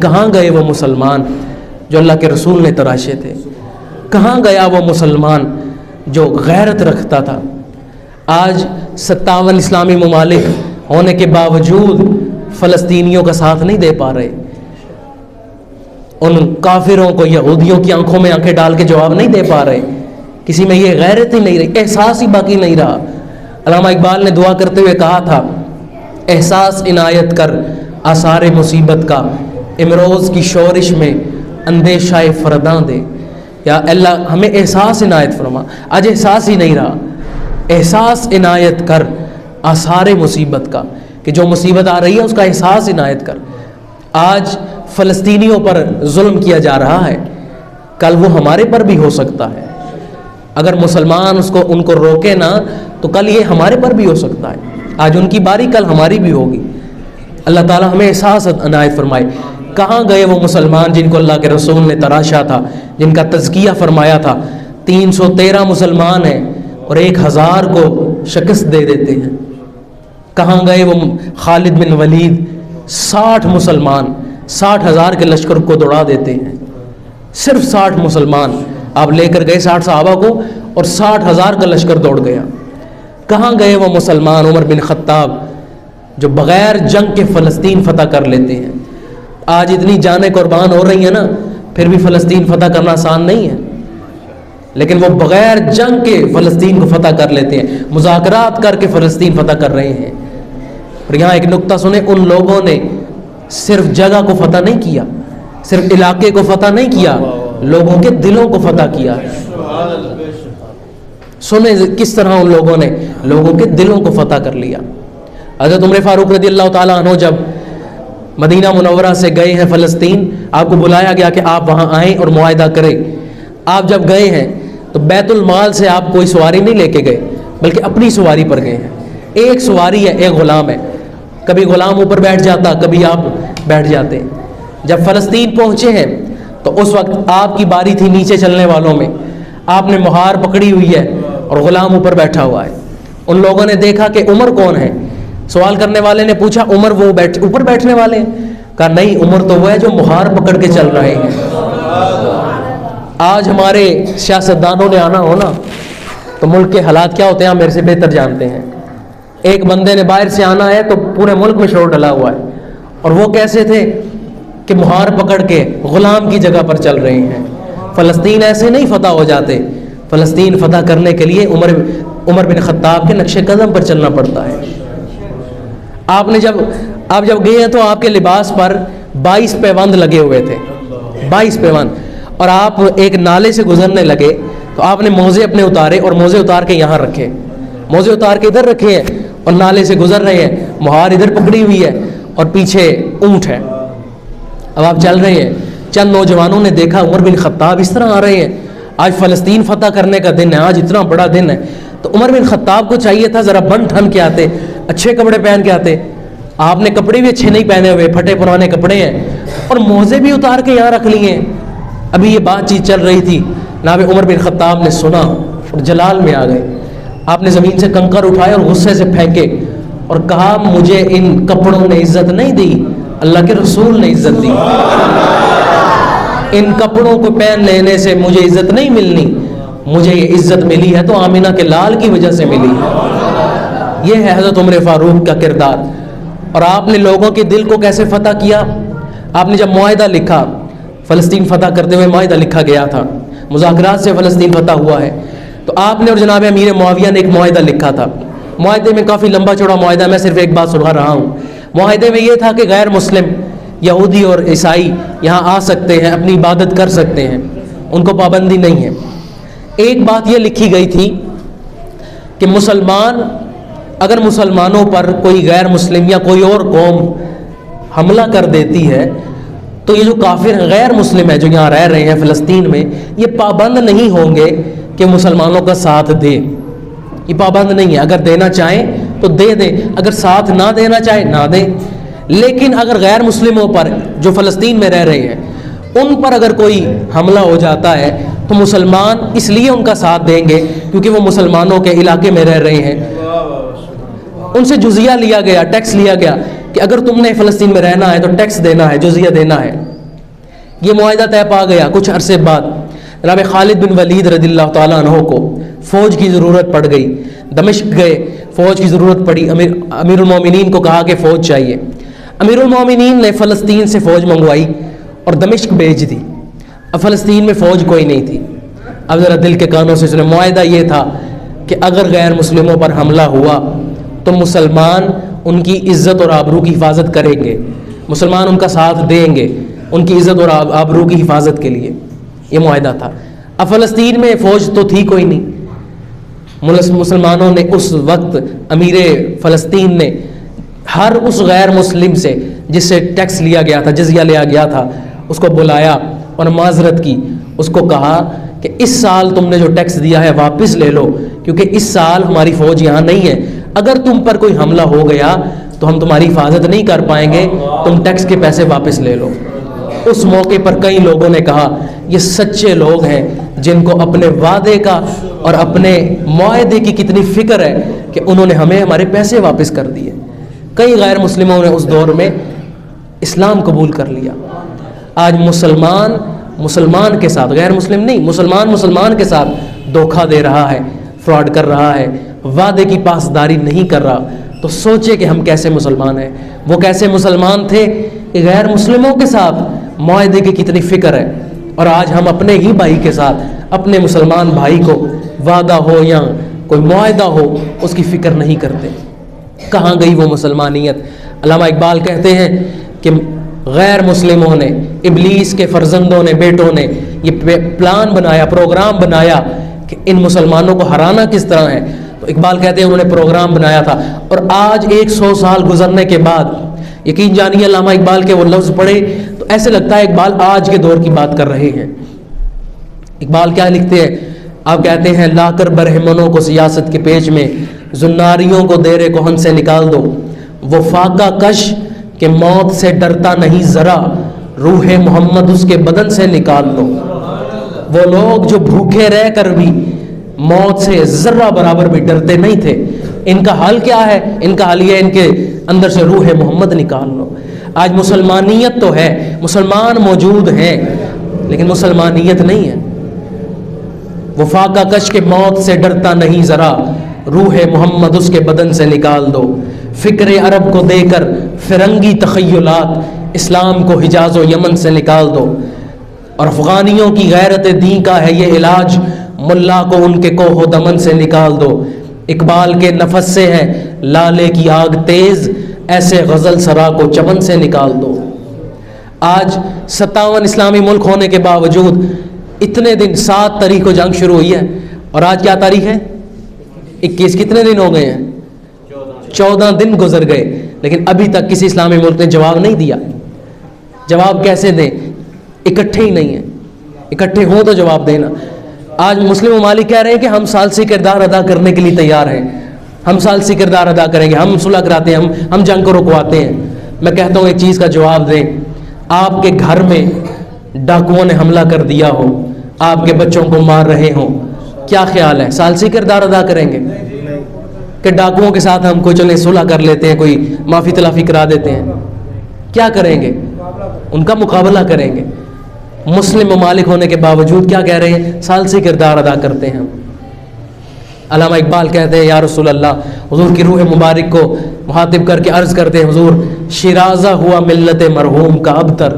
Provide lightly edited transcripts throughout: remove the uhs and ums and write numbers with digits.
کہاں گئے وہ مسلمان جو اللہ کے رسول نے تراشے تھے؟ کہاں گیا وہ مسلمان جو غیرت رکھتا تھا؟ آج 57 اسلامی ممالک ہونے کے باوجود فلسطینیوں کا ساتھ نہیں دے پا رہے، ان کافروں کو، یہودیوں کی آنکھوں میں آنکھیں ڈال کے جواب نہیں دے پا رہے، کسی میں یہ غیرت ہی نہیں رہی، احساس ہی باقی نہیں رہا۔ علامہ اقبال نے دعا کرتے ہوئے کہا تھا، احساس عنایت کر آثار مصیبت کا، امروز کی شورش میں اندیشہ فرداں دے۔ یا اللہ ہمیں احساس عنایت فرما۔ آج احساس ہی نہیں رہا۔ احساس عنایت کر آثار مصیبت کا، کہ جو مصیبت آ رہی ہے اس کا احساس عنایت کر۔ آج فلسطینیوں پر ظلم کیا جا رہا ہے، کل وہ ہمارے پر بھی ہو سکتا ہے۔ اگر مسلمان ان کو روکے نا تو کل یہ ہمارے پر بھی ہو سکتا ہے۔ آج ان کی باری، کل ہماری بھی ہوگی۔ اللہ تعالیٰ ہمیں احساس عنایت فرمائے۔ کہاں گئے وہ مسلمان جن کو اللہ کے رسول نے تراشا تھا، جن کا تزکیہ فرمایا تھا؟ 313 مسلمان ہیں اور 1000 کو شکست دے دیتے ہیں۔ کہاں گئے وہ خالد بن ولید؟ 60 مسلمان 60,000 کے لشکر کو دوڑا دیتے ہیں۔ صرف 60 مسلمان آپ لے کر گئے 60 صحابہ کو، اور 60,000 کا لشکر دوڑ گیا۔ کہاں گئے وہ مسلمان عمر بن خطاب جو بغیر جنگ کے فلسطین فتح کر لیتے ہیں؟ آج اتنی جانیں قربان ہو رہی ہیں نا، پھر بھی فلسطین فتح کرنا آسان نہیں ہے، لیکن وہ بغیر جنگ کے فلسطین کو فتح کر لیتے ہیں، مذاکرات کر کے فلسطین فتح کر رہے ہیں۔ اور یہاں ایک نقطہ سنیں، ان لوگوں نے صرف جگہ کو فتح نہیں کیا، صرف علاقے کو فتح نہیں کیا، لوگوں کے دلوں کو فتح کیا۔ سنیں کس طرح ان لوگوں نے لوگوں کے دلوں کو فتح کر لیا۔ حضرت عمر فاروق رضی اللہ تعالیٰ عنہ جب مدینہ منورہ سے گئے ہیں فلسطین، آپ کو بلایا گیا کہ آپ وہاں آئیں اور معاہدہ کریں۔ آپ جب گئے ہیں تو بیت المال سے آپ کوئی سواری نہیں لے کے گئے، بلکہ اپنی سواری پر گئے ہیں۔ ایک سواری ہے، ایک غلام ہے، کبھی غلام اوپر بیٹھ جاتا، کبھی آپ بیٹھ جاتے۔ جب فلسطین پہنچے ہیں تو اس وقت آپ کی باری تھی نیچے چلنے والوں میں، آپ نے مہار پکڑی ہوئی ہے اور غلام اوپر بیٹھا ہوا ہے۔ ان لوگوں نے دیکھا کہ عمر کون ہے؟ سوال کرنے والے نے پوچھا، عمر وہ اوپر بیٹھنے والے ہیں؟ کہا نہیں، عمر تو وہ ہے جو مہار پکڑ کے چل رہے ہیں۔ آج ہمارے سیاستدانوں نے آنا ہو نا تو ملک کے حالات کیا ہوتے ہیں آپ میرے سے بہتر جانتے ہیں۔ ایک بندے نے باہر سے آنا ہے تو پورے ملک میں شور ڈلا ہوا ہے، اور وہ کیسے تھے کہ مہار پکڑ کے غلام کی جگہ پر چل رہے ہیں۔ فلسطین ایسے نہیں فتح ہو جاتے، فلسطین فتح کرنے کے لیے عمر بن خطاب کے نقش قدم پر چلنا پڑتا ہے۔ آپ جب گئے ہیں تو آپ کے لباس پر 22 پیوند لگے ہوئے تھے، 22 پیوند، اور آپ ایک نالے سے گزرنے لگے تو آپ نے موزے اپنے اتارے اور موزے اتار کے یہاں رکھے، موزے اتار کے ادھر رکھے ہیں اور نالے سے گزر رہے ہیں، مہار ادھر پکڑی ہوئی ہے اور پیچھے اونٹ ہے۔ اب آپ چل رہے ہیں، چند نوجوانوں نے دیکھا عمر بن خطاب اس طرح آ رہے ہیں، آج فلسطین فتح کرنے کا دن ہے، آج اتنا بڑا دن ہے، تو عمر بن خطاب کو چاہیے تھا ذرا بن ٹھن کے آتے، اچھے کپڑے پہن کے آتے۔ آپ نے کپڑے بھی اچھے نہیں پہنے ہوئے، پھٹے پرانے کپڑے ہیں اور موزے بھی اتار کے یہاں رکھ لیے ہیں۔ ابھی یہ بات چیت چل رہی تھی، جناب عمر بن خطاب نے سنا اور جلال میں آ گئے۔ آپ نے زمین سے کنکر اٹھائے اور غصے سے پھینکے اور کہا، مجھے ان کپڑوں نے عزت نہیں دی، اللہ کے رسول نے عزت دی۔ ان کپڑوں کو پہن لینے سے مجھے عزت نہیں ملنی، مجھے یہ عزت ملی ہے تو آمینہ کے لال کی وجہ سے ملی ہے۔ یہ ہے حضرت عمر فاروق کا کردار۔ اور آپ نے لوگوں کے دل کو کیسے فتح کیا؟ آپ نے جب معاہدہ لکھا، فلسطین فتح کرتے ہوئے معاہدہ لکھا گیا تھا، مذاکرات سے فلسطین فتح ہوا ہے، تو آپ نے اور جناب امیر معاویہ نے ایک معاہدہ لکھا تھا۔ معاہدے میں کافی لمبا چوڑا معاہدہ، میں صرف ایک بات سنا رہا ہوں۔ معاہدے میں یہ تھا کہ غیر مسلم یہودی اور عیسائی یہاں آ سکتے ہیں، اپنی عبادت کر سکتے ہیں، ان کو پابندی نہیں ہے۔ ایک بات یہ لکھی گئی تھی کہ اگر مسلمانوں پر کوئی غیر مسلم یا کوئی اور قوم حملہ کر دیتی ہے تو یہ جو کافر غیر مسلم ہے جو یہاں رہ رہے ہیں فلسطین میں، یہ پابند نہیں ہوں گے کہ مسلمانوں کا ساتھ دے۔ یہ پابند نہیں ہے، اگر دینا چاہیں تو دے دیں، اگر ساتھ نہ دینا چاہیں نہ دیں۔ لیکن اگر غیر مسلموں پر جو فلسطین میں رہ رہے ہیں ان پر اگر کوئی حملہ ہو جاتا ہے تو مسلمان اس لیے ان کا ساتھ دیں گے کیونکہ وہ مسلمانوں کے علاقے میں رہ رہے ہیں۔ ان سے جزیہ لیا گیا، ٹیکس لیا گیا کہ اگر تم نے فلسطین میں رہنا ہے تو ٹیکس دینا ہے، جزیہ دینا ہے۔ یہ معاہدہ طے پا گیا۔ کچھ عرصے بعد جناب خالد بن ولید رضی اللہ تعالیٰ عنہ کو فوج کی ضرورت پڑ گئی، دمشق گئے، فوج کی ضرورت پڑی، امیر المومنین کو کہا کہ فوج چاہیے۔ امیر المومنین نے فلسطین سے فوج منگوائی اور دمشق بھیج دی۔ اب فلسطین میں فوج کوئی نہیں تھی۔ اب ذرا دل کے کانوں سے سنے، معاہدہ یہ تھا کہ اگر غیر مسلموں پر حملہ ہوا تو مسلمان ان کی عزت اور آبرو کی حفاظت کریں گے، مسلمان ان کا ساتھ دیں گے ان کی عزت اور آبرو کی حفاظت کے لیے، یہ معاہدہ تھا۔ اب فلسطین میں فوج تو تھی کوئی نہیں، مسلمانوں نے اس وقت امیر فلسطین نے ہر اس غیر مسلم سے جس سے ٹیکس لیا گیا تھا، جزیہ لیا گیا تھا، اس کو بلایا اور معذرت کی، اس کو کہا کہ اس سال تم نے جو ٹیکس دیا ہے واپس لے لو، کیونکہ اس سال hماری فوج یہاں نہیں ہے، اگر تم پر کوئی حملہ ہو گیا تو ہم تمہاری حفاظت نہیں کر پائیں گے، تم ٹیکس کے پیسے واپس لے لو۔ اس موقع پر کئی لوگوں نے کہا یہ سچے لوگ ہیں جن کو اپنے وعدے کا اور اپنے معاہدے کی کتنی فکر ہے کہ انہوں نے ہمیں ہمارے پیسے واپس کر دیے۔ کئی غیر مسلموں نے اس دور میں اسلام قبول کر لیا۔ آج مسلمان کے ساتھ، غیر مسلم نہیں، مسلمان کے ساتھ دھوکہ دے رہا ہے، فراڈ کر رہا ہے، وعدے کی پاسداری نہیں کر رہا، تو سوچے کہ ہم کیسے مسلمان ہیں۔ وہ کیسے مسلمان تھے کہ غیر مسلموں کے ساتھ معاہدے کی کتنی فکر ہے، اور آج ہم اپنے ہی بھائی کے ساتھ، اپنے مسلمان بھائی کو وعدہ ہو یا کوئی معاہدہ ہو اس کی فکر نہیں کرتے۔ کہاں گئی وہ مسلمانیت؟ علامہ اقبال کہتے ہیں کہ غیر مسلموں نے، ابلیس کے فرزندوں نے، بیٹوں نے یہ پلان بنایا، پروگرام بنایا کہ ان مسلمانوں کو ہرانا کس طرح ہے۔ تو اقبال کہتے ہیں انہوں نے پروگرام بنایا تھا، اور آج 100 سال گزرنے کے بعد یقین جانیے علامہ اقبال کے وہ لفظ پڑھے تو ایسے لگتا ہے اقبال آج کے دور کی بات کر رہے ہیں۔ اقبال کیا لکھتے ہیں؟ آپ کہتے ہیں لا کر برہمنوں کو سیاست کے پیچ میں، زناریوں کو دیر کہن سے نکال دو، وہ فاقہ کش کہ موت سے ڈرتا نہیں ذرا، روح محمد اس کے بدن سے نکال لو۔ وہ لوگ جو بھوکے رہ کر بھی موت سے ذرہ برابر بھی ڈرتے نہیں تھے، ان کا حال کیا ہے؟ ان کا حال یہ ان کے اندر سے روح محمد نکال لو۔ آج مسلمانیت تو ہے، مسلمان موجود ہیں، لیکن مسلمانیت نہیں ہے۔ وہ فاقہ کش کے موت سے ڈرتا نہیں ذرا، روح محمد اس کے بدن سے نکال دو۔ فکر عرب کو دے کر فرنگی تخیلات، اسلام کو حجاز و یمن سے نکال دو۔ اور افغانیوں کی غیرت دین کا ہے یہ علاج، ملا کو ان کے کوہ و دمن سے نکال دو۔ اقبال کے نفس سے ہے لالے کی آگ تیز، ایسے غزل سرا کو چمن سے نکال دو۔ آج 57 اسلامی ملک ہونے کے باوجود اتنے دن، 7 تاریخ کو جنگ شروع ہوئی ہے اور آج کیا تاریخ ہے؟ 21۔ کتنے دن ہو گئے ہیں؟ 14 دن گزر گئے، لیکن ابھی تک کسی اسلامی ملک نے جواب نہیں دیا۔ جواب کیسے دیں؟ اکٹھے ہی نہیں ہیں، اکٹھے ہوں تو جواب دینا۔ آج مسلم ممالک کہہ رہے ہیں کہ ہم ثالثی کردار ادا کرنے کے لیے تیار ہیں، ہم ثالثی کردار ادا کریں گے، ہم صلح کراتے ہیں، ہم جنگ کو رکواتے ہیں۔ میں کہتا ہوں ایک چیز کا جواب دیں۔ آپ کے گھر میں ڈاکوؤں نے حملہ کر دیا ہو، آپ کے بچوں کو مار رہے ہوں، کیا خیال ہے؟ ثالثی کردار ادا کریں گے کہ ڈاکوؤں کے ساتھ ہم کوئی چلیں صلح کر لیتے ہیں، کوئی معافی تلافی کرا دیتے ہیں؟ کیا کریں گے؟ ان کا مقابلہ کریں گے۔ مسلم ممالک ہونے کے باوجود کیا کہہ رہے ہیں؟ ثالثی کردار ادا کرتے ہیں۔ علامہ اقبال کہتے ہیں یا رسول اللہ، حضور کی روح مبارک کو مخاطب کر کے عرض کرتے ہیں حضور، شیرازہ ہوا ملت مرحوم کا ابتر،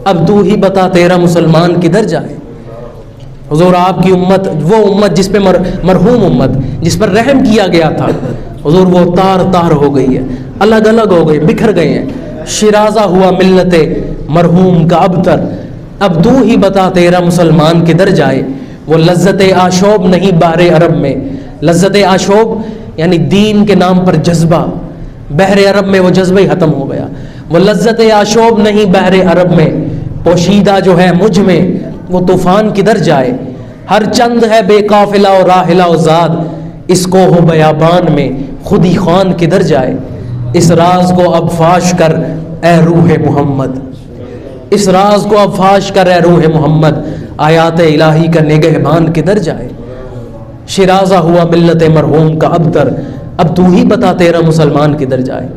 اب تو ہی بتا تیرا مسلمان کدھر جائے۔ حضور آپ کی امت، وہ امت جس پہ مرحوم امت، جس پر رحم کیا گیا تھا، حضور وہ تار تار ہو گئی ہے، الگ الگ ہو گئی، بکھر گئے ہیں۔ شیرازہ ہوا ملت مرحوم کا ابتر، اب تو ہی بتا تیرا مسلمان کدھر جائے۔ وہ لذت آشوب نہیں بحر عرب میں، لذت آشوب یعنی دین کے نام پر جذبہ، بحر عرب میں وہ جذبہ ہی ختم ہو گیا۔ وہ لذت آشوب نہیں بحر عرب میں، پوشیدہ جو ہے مجھ میں وہ طوفان کدھر جائے۔ ہر چند ہے بے قافلہ و راحلہ و زاد، اس کو ہو بیابان میں خودی خوان کدھر جائے۔ اس راز کو اب فاش کر اے روح محمد، اس راز کو اب فاش کر اے روح محمد، آیات الہی کا نگہبان کدھر جائے۔ شیرازہ ہوا ملت مرحوم کا ابتر، اب تو ہی بتا تیرا مسلمان کدھر جائے۔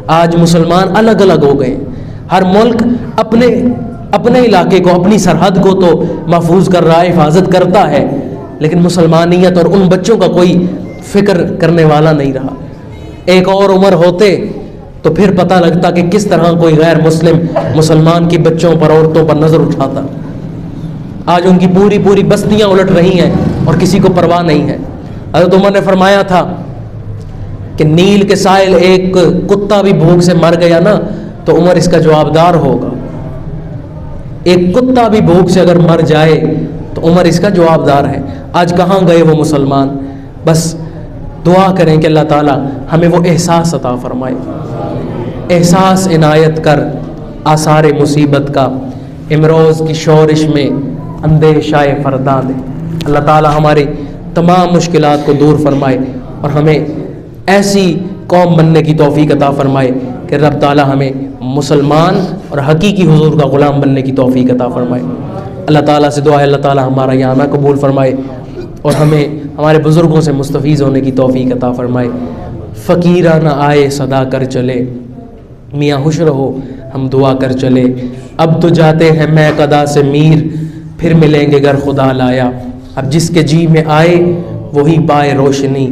آج مسلمان الگ الگ ہو گئے، ہر ملک اپنے علاقے کو، اپنی سرحد کو تو محفوظ کر رہا ہے، حفاظت کرتا ہے، لیکن مسلمانیت اور ان بچوں کا کوئی فکر کرنے والا نہیں رہا۔ ایک اور عمر ہوتے تو پھر پتہ لگتا کہ کس طرح کوئی غیر مسلمان کی بچوں پر، عورتوں پر نظر اٹھاتا۔ آج ان کی پوری بستیاں الٹ رہی ہیں اور کسی کو پرواہ نہیں ہے۔ حضرت عمر نے فرمایا تھا کہ نیل کے سائل ایک کتا بھی بھوک سے مر گیا نا تو عمر اس کا جوابدار ہوگا۔ ایک کتا بھی بھوک سے اگر مر جائے تو عمر اس کا جوابدار ہے۔ آج کہاں گئے وہ مسلمان؟ بس دعا کریں کہ اللہ تعالیٰ ہمیں وہ احساس عطا فرمائے، احساس عنایت کر آثار مصیبت کا، امروز کی شورش میں اندیشہ فردا دے۔ اللہ تعالیٰ ہماری تمام مشکلات کو دور فرمائے اور ہمیں ایسی قوم بننے کی توفیق عطا فرمائے کہ رب تعالیٰ ہمیں مسلمان اور حقیقی حضور کا غلام بننے کی توفیق عطا فرمائے۔ اللہ تعالیٰ سے دعا ہے اللہ تعالیٰ ہمارا یہ آنا قبول فرمائے اور ہمیں ہمارے بزرگوں سے مستفیض ہونے کی توفیق عطا فرمائے۔ فقیرانہ آئے صدا کر چلے، میاں خوش رہو ہم دعا کر چلے، اب تو جاتے ہیں میں قدا سے میر، پھر ملیں گے گر خدا لایا، اب جس کے جی میں آئے وہی پائے روشنی،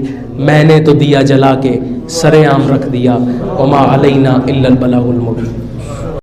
میں نے تو دیا جلا کے سر عام رکھ دیا، وما علینا الا البلاغ المبین۔